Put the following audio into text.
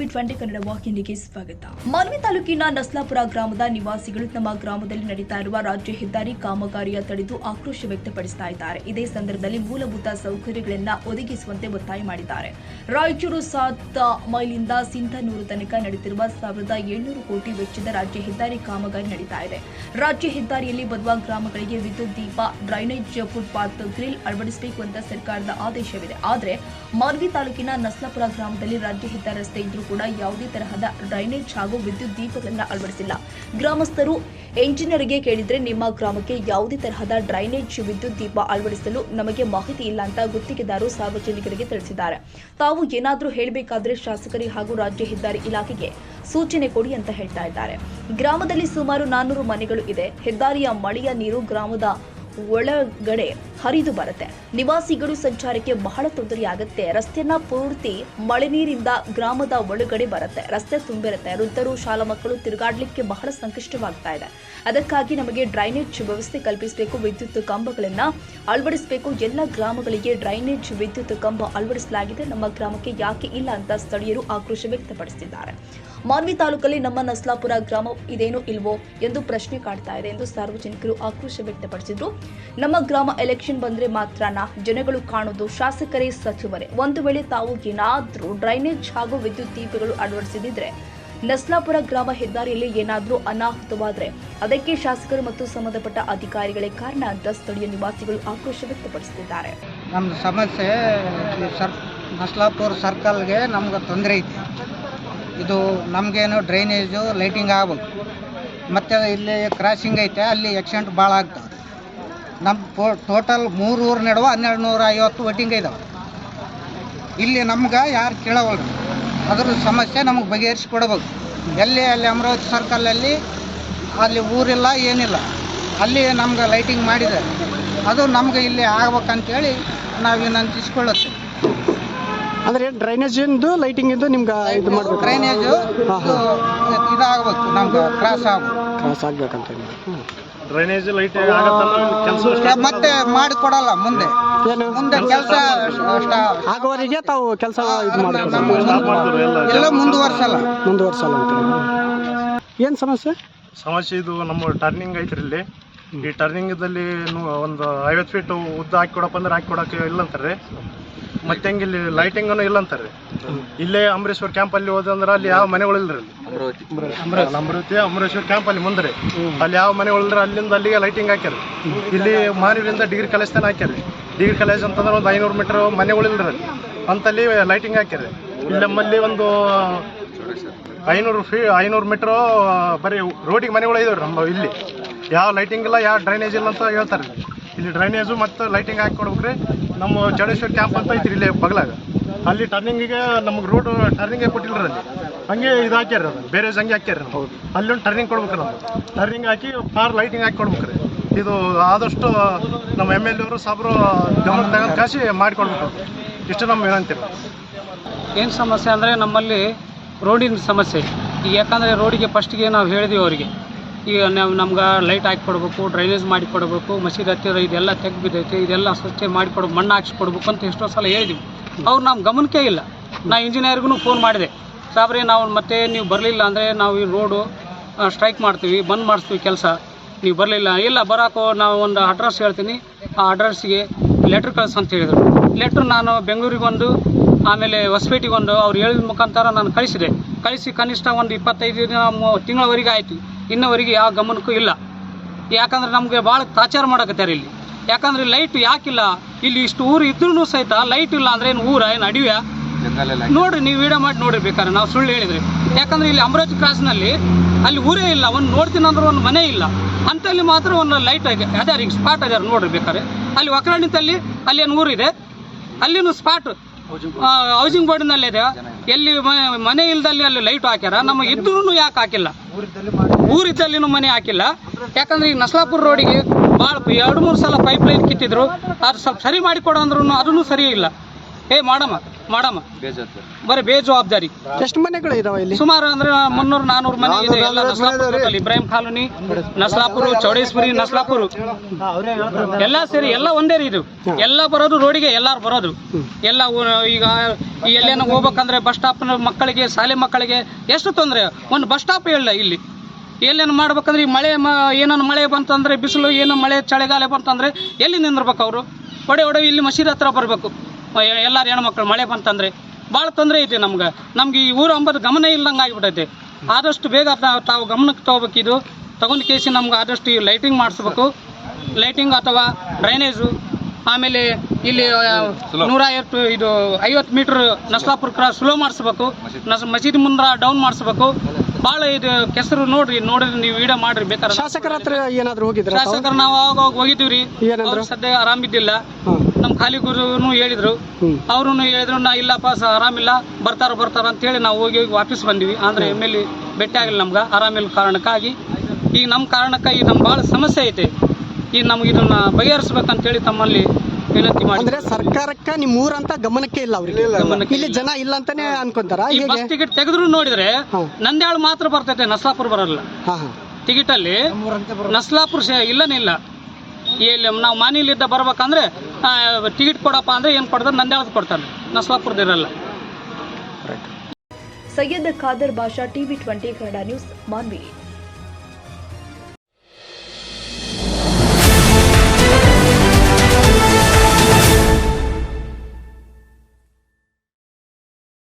ಟಿವಿ20 ಕನ್ನಡ ವಾಹಿನಿಗೆ ಸ್ವಾಗತ. ಮಾನ್ವಿ ತಾಲೂಕಿನ ನಸ್ಲಾಪುರ ಗ್ರಾಮದ ನಿವಾಸಿಗಳು ನಮ್ಮ ಗ್ರಾಮದಲ್ಲಿ ನಡೀತಾ ಇರುವ ರಾಜ್ಯ ಹೆದ್ದಾರಿ ಕಾಮಗಾರಿಯ ತಡೆದು ಆಕ್ರೋಶ ವ್ಯಕ್ತಪಡಿಸ್ತಾ ಇದ್ದಾರೆ. ಇದೇ ಸಂದರ್ಭದಲ್ಲಿ ಮೂಲಭೂತ ಸೌಕರ್ಯಗಳನ್ನು ಒದಗಿಸುವಂತೆ ಒತ್ತಾಯ ಮಾಡಿದ್ದಾರೆ. ರಾಯಚೂರು 7 ಮೈಲಿಂದ ಸಿಂಧನೂರು ತನಕ ನಡೆದಿರುವ 1700 ಕೋಟಿ ವೆಚ್ಚದ ರಾಜ್ಯ ಹೆದ್ದಾರಿ ಕಾಮಗಾರಿ ನಡೀತಾ ಇದೆ. ರಾಜ್ಯ ಹೆದ್ದಾರಿಯಲ್ಲಿ ಬರುವ ಗ್ರಾಮಗಳಿಗೆ ವಿದ್ಯುತ್ ದೀಪ, ಡ್ರೈನೇಜ್, ಫುಟ್ಪಾತ್, ಗ್ರಿಲ್ ಅಳವಡಿಸಬೇಕು ಅಂತ ಸರ್ಕಾರದ ಆದೇಶವಿದೆ. ಆದರೆ ಮಾನ್ವಿ ತಾಲೂಕಿನ ನಸ್ಲಾಪುರ ಗ್ರಾಮದಲ್ಲಿ ರಾಜ್ಯ ಹೆದ್ದಾರಿ ರಸ್ತೆ ಇದ್ರೂ ಕೂಡ ಯಾವುದೇ ತರಹದ ಡ್ರೈನೇಜ್ ಹಾಗೂ ವಿದ್ಯುತ್ ದೀಪಗಳನ್ನು ಅಳವಡಿಸಿಲ್ಲ. ಗ್ರಾಮಸ್ಥರು ಎಂಜಿನಿಯರ್ಗೆ ಕೇಳಿದ್ರೆ ನಿಮ್ಮ ಗ್ರಾಮಕ್ಕೆ ಯಾವುದೇ ತರಹದ ಡ್ರೈನೇಜ್, ವಿದ್ಯುತ್ ದೀಪ ಅಳವಡಿಸಲು ನಮಗೆ ಮಾಹಿತಿ ಇಲ್ಲ ಅಂತ ಗುತ್ತಿಗೆದಾರರು ಸಾರ್ವಜನಿಕರಿಗೆ ತಿಳಿಸಿದ್ದಾರೆ. ತಾವು ಏನಾದರೂ ಹೇಳಬೇಕಾದ್ರೆ ಶಾಸಕರಿಗೆ ಹಾಗೂ ರಾಜ್ಯ ಹೆದ್ದಾರಿ ಇಲಾಖೆಗೆ ಸೂಚನೆ ಕೊಡಿ ಅಂತ ಹೇಳ್ತಾ ಇದ್ದಾರೆ. ಗ್ರಾಮದಲ್ಲಿ ಸುಮಾರು 400 ಮನೆಗಳು ಇದೆ. ಹೆದ್ದಾರಿಯ ಮಳೆಯ ನೀರು ಗ್ರಾಮದ ಒಳಗಡೆ ಹರಿದು ಬರುತ್ತೆ. ನಿವಾಸಿಗಳು ಸಂಚಾರಕ್ಕೆ ಬಹಳ ತೊಂದರೆಯಾಗುತ್ತೆ. ರಸ್ತೆನ ಪೂರ್ತಿ ಮಳೆ ನೀರಿಂದ ಗ್ರಾಮದ ಒಳಗಡೆ ಬರುತ್ತೆ. ರಸ್ತೆ ತುಂಬಿರುತ್ತೆ. ವೃದ್ಧರು, ಶಾಲಾ ಮಕ್ಕಳು ತಿರುಗಾಡಲಿಕ್ಕೆ ಬಹಳ ಸಂಕಷ್ಟವಾಗ್ತಾ ಇದೆ. ಅದಕ್ಕಾಗಿ ನಮಗೆ ಡ್ರೈನೇಜ್ ವ್ಯವಸ್ಥೆ ಕಲ್ಪಿಸಬೇಕು, ವಿದ್ಯುತ್ ಕಂಬಗಳನ್ನು ಅಳವಡಿಸಬೇಕು. ಎಲ್ಲ ಗ್ರಾಮಗಳಿಗೆ ಡ್ರೈನೇಜ್, ವಿದ್ಯುತ್ ಕಂಬ ಅಳವಡಿಸಲಾಗಿದೆ. ನಮ್ಮ ಗ್ರಾಮಕ್ಕೆ ಯಾಕೆ ಇಲ್ಲ ಅಂತ ಸ್ಥಳೀಯರು ಆಕ್ರೋಶ ವ್ಯಕ್ತಪಡಿಸಿದ್ದಾರೆ. ಮಾನ್ವಿ ತಾಲೂಕಲ್ಲಿ ನಮ್ಮ ನಸ್ಲಾಪುರ ಗ್ರಾಮ ಇದೇನೋ ಇಲ್ವೋ ಎಂದು ಪ್ರಶ್ನೆ ಕಾಡ್ತಾ ಇದೆ ಎಂದು ಸಾರ್ವಜನಿಕರು ಆಕ್ರೋಶ ವ್ಯಕ್ತಪಡಿಸಿದ್ರು. ನಮ್ಮ ಗ್ರಾಮ ಎಲೆಕ್ಷನ್ ಬಂದ್ರೆ ಮಾತ್ರನಾ ಜನಗಳು ಕಾಣೋದು? ಶಾಸಕರೇ, ಸಚಿವರೇ, ಒಂದು ವೇಳೆ ತಾವು ಏನಾದ್ರೂ ಡ್ರೈನೇಜ್ ಹಾಗೂ ವಿದ್ಯುತ್ ದೀಪಗಳು ಅಳವಡಿಸಿದ್ರೆ ನಸ್ಲಾಪುರ ಗ್ರಾಮ ಹೆದ್ದಾರಿಯಲ್ಲಿ ಏನಾದ್ರೂ ಅನಾಹುತವಾದ್ರೆ ಅದಕ್ಕೆ ಶಾಸಕರು ಮತ್ತು ಸಂಬಂಧಪಟ್ಟ ಅಧಿಕಾರಿಗಳೇ ಕಾರಣ ಅಂತ ಸ್ಥಳೀಯ ನಿವಾಸಿಗಳು ಆಕ್ರೋಶ ವ್ಯಕ್ತಪಡಿಸುತ್ತಿದ್ದಾರೆ. ನಮ್ಮ ಸಮಸ್ಯೆ ನಸ್ಲಾಪುರ ಸರ್ಕಲ್ಗೆ ನಮ್ಗೆ ತೊಂದರೆ ಐತಿ. ಇದು ನಮಗೇನು ಡ್ರೈನೇಜು, ಲೈಟಿಂಗ್ ಆಗ್ಬೇಕು. ಮತ್ತು ಇಲ್ಲಿ ಕ್ರಾಸಿಂಗ್ ಐತೆ, ಅಲ್ಲಿ ಆಕ್ಸಿಡೆಂಟ್ ಭಾಳ ಆಗ್ತವೆ. ನಮ್ಮ ಟೋಟಲ್ 3 ಊರು ನಡುವೆ 1250 ವೋಟಿಂಗ್ ಇದಾವೆ. ಇಲ್ಲಿ ನಮ್ಗೆ ಯಾರು ಕೇಳವಲ್ರಿ. ಅದ್ರ ಸಮಸ್ಯೆ ನಮಗೆ ಬಗೆಹರಿಸಿಕೊಡ್ಬೇಕು. ಅಲ್ಲಿ ಅಮರಾವತಿ ಸರ್ಕಲಲ್ಲಿ ಅಲ್ಲಿ ಊರಿಲ್ಲ, ಏನಿಲ್ಲ. ಅಲ್ಲಿ ನಮ್ಗೆ ಲೈಟಿಂಗ್ ಮಾಡಿದ್ದಾರೆ. ಅದು ನಮ್ಗೆ ಇಲ್ಲಿ ಆಗ್ಬೇಕಂತೇಳಿ ನಾವು ವಿನಂತಿಸ್ಕೊಳ್ಳುತ್ತೆ. ಅಂದರೆ ಡ್ರೈನೇಜಿಂದು, ಲೈಟಿಂಗಿಂದು ನಿಮ್ಗೆ ಇದು ಮಾಡಬೇಕು. ಡ್ರೈನೇಜು ಇದಾಗಬೇಕು, ನಮ್ಗೆ ಕ್ರಾಸ್ ಆಗಬೇಕಂತ. ಡ್ರೈನೇಜ್ ಲೈಟ್ ಮತ್ತೆ ಮಾಡಿಕೊಡಲ್ಲ. ಮುಂದೆ ಕೆಲಸ ಆಗೋವರೆಗೆ ತಾವು ಕೆಲಸ ಇದು ಎಲ್ಲ ಮುಂದುವರ್ಸಲ್ಲ ಅಂತ. ಏನು ಸಮಸ್ಯೆ ಇದು ನಮ್ಮ ಟರ್ನಿಂಗ್ ಐತ್ರಿ. ಇಲ್ಲಿ ಈ ಟರ್ನಿಂಗದಲ್ಲಿ ಒಂದು 50 ಫೀಟ್ ಉದ್ದ ಹಾಕಿಕೊಡಪ್ಪ ಅಂದ್ರೆ ಹಾಕಿಕೊಡಕ್ಕೆ ಇಲ್ಲ ಅಂತಾರೆ. ಮತ್ತೆ ಹಂಗೆ ಇಲ್ಲಿ ಲೈಟಿಂಗನ್ನು ಇಲ್ಲ ಅಂತಾರೆ. ಇಲ್ಲೇ ಅಮರೇಶ್ವರ್ ಕ್ಯಾಂಪಲ್ಲಿ ಹೋದಂದ್ರೆ ಅಲ್ಲಿ ಯಾವ ಮನೆಗಳಿಲ್ರಿ. ಅಮರಾವತಿ ಅಮರೇಶ್ವರ್ ಕ್ಯಾಂಪಲ್ಲಿ ಮುಂದೆ ಅಲ್ಲಿ ಯಾವ ಮನೆಗಳಿಲ್ರಿ. ಅಲ್ಲಿಂದ ಅಲ್ಲಿಗೆ ಲೈಟಿಂಗ್ ಹಾಕ್ಯಾರ. ಇಲ್ಲಿ ಮಾನವಿಯಿಂದ ಡಿಗ್ರಿ ಕಾಲೇಜ್ ತನಕ ಹಾಕ್ಯಾರ. ಡಿಗ್ರಿ ಕಾಲೇಜ್ ಅಂತಂದ್ರೆ ಒಂದು 500 ಮೀಟರ್ ಮನೆಗಳಿಲ್ರಿ ಅಲ್ಲಿ ಅಂತಲ್ಲಿ ಲೈಟಿಂಗ್ ಹಾಕ್ಯಾರ. ಇಲ್ಲಿ ನಮ್ಮಲ್ಲಿ ಒಂದು 500 ಮೀಟ್ರು ಬರೀ ರೋಡಿಗೆ ಮನೆಗಳು ಇದಾವ್ರಿ. ನಮ್ಮ ಇಲ್ಲಿ ಯಾವ ಲೈಟಿಂಗ್ ಇಲ್ಲ, ಯಾವ ಡ್ರೈನೇಜ್ ಇಲ್ಲ ಅಂತ ಹೇಳ್ತಾರೆ. ಇಲ್ಲಿ ಡ್ರೈನೇಜು ಮತ್ತು ಲೈಟಿಂಗ್ ಹಾಕಿ ಕೊಡ್ಬೇಕ್ರಿ. ನಮ್ಮ ಚೌಡೇಶ್ವರ ಕ್ಯಾಂಪ್ ಅಂತ ಐತ್ರಿ ಇಲ್ಲೇ ಬಗಲಾಗ. ಅಲ್ಲಿ ಟರ್ನಿಂಗಿಗೆ ನಮ್ಗೆ ರೋಡ್ ಟರ್ನಿಂಗೇ ಕೊಟ್ಟಿಲ್ರಿ. ಅಲ್ಲಿ ಹಂಗೆ ಇದು ಹಾಕ್ಯಾರ, ಅದು ಬೇರೆ ಹಂಗೆ ಹಾಕ್ಯಾರ. ನಾವು ಅಲ್ಲಿ ಒಂದು ಟರ್ನಿಂಗ್ ಕೊಡ್ಬೇಕ್ರಿ. ನಾವು ಟರ್ನಿಂಗ್ ಹಾಕಿ ಕಾರ್ ಲೈಟಿಂಗ್ ಹಾಕಿ ಕೊಡ್ಬೇಕ್ರಿ. ಇದು ಆದಷ್ಟು ನಮ್ಮ MLA ಅವರು ಸಾಬ್ರು ಗಮನ ತಗೊಂಡು ಕಾಸಿ ಮಾಡಿಕೊಡ್ಬೇಕು. ಇಷ್ಟು ನಮ್ಮ ವಿನಂತಿ. ಏನು ಸಮಸ್ಯೆ ಅಂದರೆ ನಮ್ಮಲ್ಲಿ ರೋಡಿನ ಸಮಸ್ಯೆ. ಈಗ ಯಾಕಂದರೆ ರೋಡಿಗೆ ಫಸ್ಟಿಗೆ ನಾವು ಹೇಳಿದೀವಿ ಅವರಿಗೆ, ಈಗ ನಮ್ಗೆ ಲೈಟ್ ಹಾಕಿ ಕೊಡಬೇಕು, ಡ್ರೈನೇಜ್ ಮಾಡಿ ಕೊಡಬೇಕು, ಮಸೀದಿ ಹತ್ತಿರ ಇದೆಲ್ಲ ತೆಗ್ದು ಬಿದ್ದೈತೆ, ಇದೆಲ್ಲ ಸ್ವಚ್ಛ ಮಾಡಿಕೊಡ್ಬೇಕು, ಮಣ್ಣು ಹಾಕ್ಸಿ ಕೊಡ್ಬೇಕು ಅಂತ ಎಷ್ಟೋ ಸಲ ಹೇಳಿದ್ವಿ. ಅವ್ರು ನಮ್ಮ ಗಮನಕ್ಕೆ ಇಲ್ಲ. ನಾ ಇಂಜಿನಿಯರ್ಗೂ ಫೋನ್ ಮಾಡಿದೆ, ಸಾಬ್ರೆ ನಾವು ಮತ್ತೆ ನೀವು ಬರಲಿಲ್ಲ ಅಂದರೆ ನಾವು ಈ ರೋಡು ಸ್ಟ್ರೈಕ್ ಮಾಡ್ತೀವಿ, ಬಂದ್ ಮಾಡಿಸ್ತೀವಿ ಕೆಲಸ, ನೀವು ಬರಲಿಲ್ಲ. ಇಲ್ಲ ಬರೋಕೋ ನಾವು ಒಂದು ಅಡ್ರೆಸ್ ಹೇಳ್ತೀನಿ, ಆ ಅಡ್ರೆಸ್ಸಿಗೆ ಲೆಟ್ರ್ ಕಳಿಸ್ ಅಂತ ಹೇಳಿದರು. ಲೆಟ್ರ್ ನಾನು ಬೆಂಗಳೂರಿಗೊಂದು, ಆಮೇಲೆ ಹೊಸಪೇಟೆಗೊಂದು ಅವ್ರು ಹೇಳಿದ ಮುಖಾಂತರ ನಾನು ಕಳಿಸಿ ಕನಿಷ್ಠ ಒಂದು 25 ದಿನ ತಿಂಗಳವರೆಗೆ ಆಯಿತು. ಇನ್ನವರೆಗೆ ಯಾವ ಗಮನಕ್ಕೂ ಇಲ್ಲ. ಯಾಕಂದ್ರೆ ನಮಗೆ ಭಾಳ ತಾಚಾರ ಮಾಡಕತ್ತಾರೆ ಇಲ್ಲಿ. ಯಾಕಂದರೆ ಲೈಟ್ ಯಾಕಿಲ್ಲ ಇಲ್ಲಿ? ಇಷ್ಟು ಊರು ಇದ್ರೂ ಸಹಿತ ಲೈಟ್ ಇಲ್ಲ ಅಂದರೆ ಏನು ಊರ, ಏನು ಅಡಿವ್ಯಾ? ನೋಡ್ರಿ, ನೀವು ವಿಡಿಯೋ ಮಾಡಿ ನೋಡ್ರಿ ಬೇಕಾದ್ರೆ, ನಾವು ಸುಳ್ಳು ಹೇಳಿದ್ರಿ. ಯಾಕಂದರೆ ಇಲ್ಲಿ ಅಮರಾವತಿ ಕ್ರಾಸ್ನಲ್ಲಿ ಅಲ್ಲಿ ಊರೇ ಇಲ್ಲ, ಒಂದು ನೋಡ್ತೀನಿ ಅಂದ್ರೆ ಒಂದು ಮನೆ ಇಲ್ಲ. ಅಂತಲ್ಲಿ ಮಾತ್ರ ಒಂದು ಲೈಟ್ ಅದಾರ, ಈಗ ಸ್ಪಾಟ್ ಅದಾರ ನೋಡ್ರಿ ಬೇಕಾದ್ರೆ. ಅಲ್ಲಿ ಒಕ್ಕರಣಿತಲ್ಲಿ ಅಲ್ಲಿ ಏನು ಊರಿದೆ, ಅಲ್ಲಿನೂ ಸ್ಪಾಟ್ ಹೌಸಿಂಗ್ ಬೋರ್ಡಿನಲ್ಲಿ ಇದೆ. ಎಲ್ಲಿ ಮನೆ ಇಲ್ದಲ್ಲಿ ಅಲ್ಲಿ ಲೈಟ್ ಹಾಕ್ಯಾರ. ನಮಗೆ ಇದ್ರೂ ಯಾಕೆ ಹಾಕಿಲ್ಲ? ಊರಿದ್ದಲ್ಲಿನೂ ಮನೆ ಹಾಕಿಲ್ಲ. ಯಾಕಂದ್ರೆ ಈಗ ನಸ್ಲಾಪುರ ರೋಡಿಗೆ ಭಾಳ 2-3 ಸಲ ಪೈಪ್ ಲೈನ್ ಕಿತ್ತಿದ್ರು. ಅದು ಸ್ವಲ್ಪ ಸರಿ ಮಾಡಿಕೊಡೋ ಅಂದ್ರೂ ಅದೂ ಸರಿ ಇಲ್ಲ. ಮಾಡಮ್ಮ. ಮಾಡಮ್ಮ ಬರೀ ಬೇಜವಾಬ್ದಾರಿ. ಎಷ್ಟು ಮನೆಗಳು ಇದಾವೆ ಇಲ್ಲಿ? ಸುಮಾರು ಅಂದ್ರೆ 300-400 ಮನೆ ಇದೆ. ಎಲ್ಲ ನಸ್ಲಾಪುರ ಇಬ್ರಾಹಿಂ ಕಾಲೋನಿ, ನಸ್ಲಾಪುರ, ಚೌಡೇಶ್ವರಿ, ನಸ್ಲಾಪುರ ಎಲ್ಲ ಸೇರಿ ಎಲ್ಲ ಒಂದೇ ರೀ. ಇದು ಎಲ್ಲ ಬರೋದು ರೋಡಿಗೆ, ಎಲ್ಲಾರು ಬರೋದು ಎಲ್ಲ. ಈಗ ಎಲ್ಲೇನ ಹೋಗ್ಬೇಕಂದ್ರೆ ಬಸ್ ಸ್ಟಾಪ್ ಮಕ್ಕಳಿಗೆ, ಶಾಲೆ ಮಕ್ಕಳಿಗೆ ಎಷ್ಟು ತೊಂದರೆ. ಒಂದು ಬಸ್ ಸ್ಟಾಪ್ ಇಲ್ಲ ಇಲ್ಲಿ. ಎಲ್ಲೇನು ಮಾಡ್ಬೇಕಂದ್ರೆ ಈ ಮಳೆ ಏನನ್ನು ಮಳೆ ಬಂತಂದ್ರೆ, ಬಿಸಿಲು ಏನು ಮಳೆ ಚಳಿಗಾಲ ಬಂತಂದ್ರೆ ಎಲ್ಲಿ ನಿಂದಿರ್ಬೇಕು ಅವರು? ಒಡೆ ಇಲ್ಲಿ ಮಸೀದಿ ಹತ್ರ ಬರಬೇಕು ಎಲ್ಲಾರು ಹೆಣ್ಮಕ್ಳು. ಮಳೆ ಬಂತಂದ್ರೆ ಭಾಳ ತೊಂದರೆ ಐತೆ ನಮ್ಗೆ ಈ ಊರು ಅಂಬದು ಗಮನ ಇಲ್ಲದಂಗೆ ಆಗಿಬಿಟ್ಟೈತೆ. ಆದಷ್ಟು ಬೇಗ ತಾವು ಗಮನಕ್ಕೆ ತಗೋಬೇಕು. ಇದು ತಗೊಂಡು ಕೇಸಿ ನಮ್ಗೆ ಆದಷ್ಟು ಲೈಟಿಂಗ್ ಮಾಡಿಸ್ಬೇಕು. ಲೈಟಿಂಗ್ ಅಥವಾ ಡ್ರೈನೇಜು, ಆಮೇಲೆ ಇಲ್ಲಿ 50 ಮೀಟ್ರ್ ನಸ್ಲಾಪುರ ಕ್ರಾಸ್ ಸ್ಲೋ ಮಾಡಿಸ್ಬೇಕು. ಮಸೀದಿ ಮುಂದೆ ಡೌನ್ ಮಾಡಿಸ್ಬೇಕು. ಭಾಳ ಇದು ಕೆಸರು ನೋಡ್ರಿ ನೀವು ವಿಡಿಯೋ ಮಾಡ್ರಿ ಬೇಕಾದ್ರೆ. ಶಾಸಕರ ಹತ್ರ ಏನಾದ್ರು ಹೋಗಿದ್ರ? ಶಾಸಕರು ನಾವು ಅವಾಗ ಹೋಗಿದ್ದೀವಿ. ಅವ್ರು ಸದ್ಯ ಆರಾಮಿದ್ದಿಲ್ಲ. ನಮ್ಮ ಖಾಲಿ ಗುರುನು ಹೇಳಿದ್ರು, ಅವ್ರು ಹೇಳಿದ್ರು ನಾ ಇಲ್ಲಪ್ಪ ಆರಾಮಿಲ್ಲ, ಬರ್ತಾರ ಅಂತ ಹೇಳಿ ನಾವು ಹೋಗಿ ವಾಪಸ್ ಬಂದಿವಿ. ಅಂದ್ರೆ MLA ಭೇಟಿ ಆಗಿಲ್ಲ ನಮ್ಗೆ, ಆರಾಮಿಲ್ಲ ಕಾರಣಕ್ಕಾಗಿ. ಈಗ ನಮ್ಮ ಕಾರಣಕ್ಕಾಗಿ ನಮ್ಗೆ ಭಾಳ ಸಮಸ್ಯೆ ಐತೆ. ಈಗ ನಮ್ಗೆ ಇದನ್ನ ಬಗೆಹರಿಸ್ಬೇಕಂತೇಳಿ ತಮ್ಮಲ್ಲಿ ವಿನಂತಿ ಮಾಡಿ. ಅಂದ್ರೆ ಸರ್ಕಾರಕ್ಕೆ ನಿಮ್ಮ ಊರಂತ ಗಮನಕ್ಕೆ ಇಲ್ಲ ಅವ್ರಿಗೆ, ಇಲ್ಲಿ ಜನ ಇಲ್ಲ ಅಂತಾನೆ ಅನ್ಕೊಂತಾರ. ಈ ಬಸ್ ಟಿಕೆಟ್ ತೆಗೆದ್ರು ನೋಡಿದ್ರೆ ನಂದ್ಯಾಳ ಮಾತ್ರ ಬರ್ತೈತೆ, ನಸ್ಲಾಪುರ ಬರಲ್ಲ. ಟಿಕೆಟ್ ಅಲ್ಲಿ ನಸ್ಲಾಪುರ ಇಲ್ಲನೇ ಇಲ್ಲ. ಇಲ್ಲಿ ನಾವು ಮಾನಿಲಿದ್ದ ಬರ್ಬೇಕಂದ್ರೆ ಟಿಕೆಟ್ ಕೊಡಪ್ಪ ಅಂದ್ರೆ ಏನ್ ಕೊಡ್ತಾರೆ, ನಂದ್ಯಾಳದ ಕೊಡ್ತಾರೆ, ನಸ್ಲಾಪುರದ ಇರಲ್ಲ. Syed Khader Basha, TV 20 Kannada news, Manvi.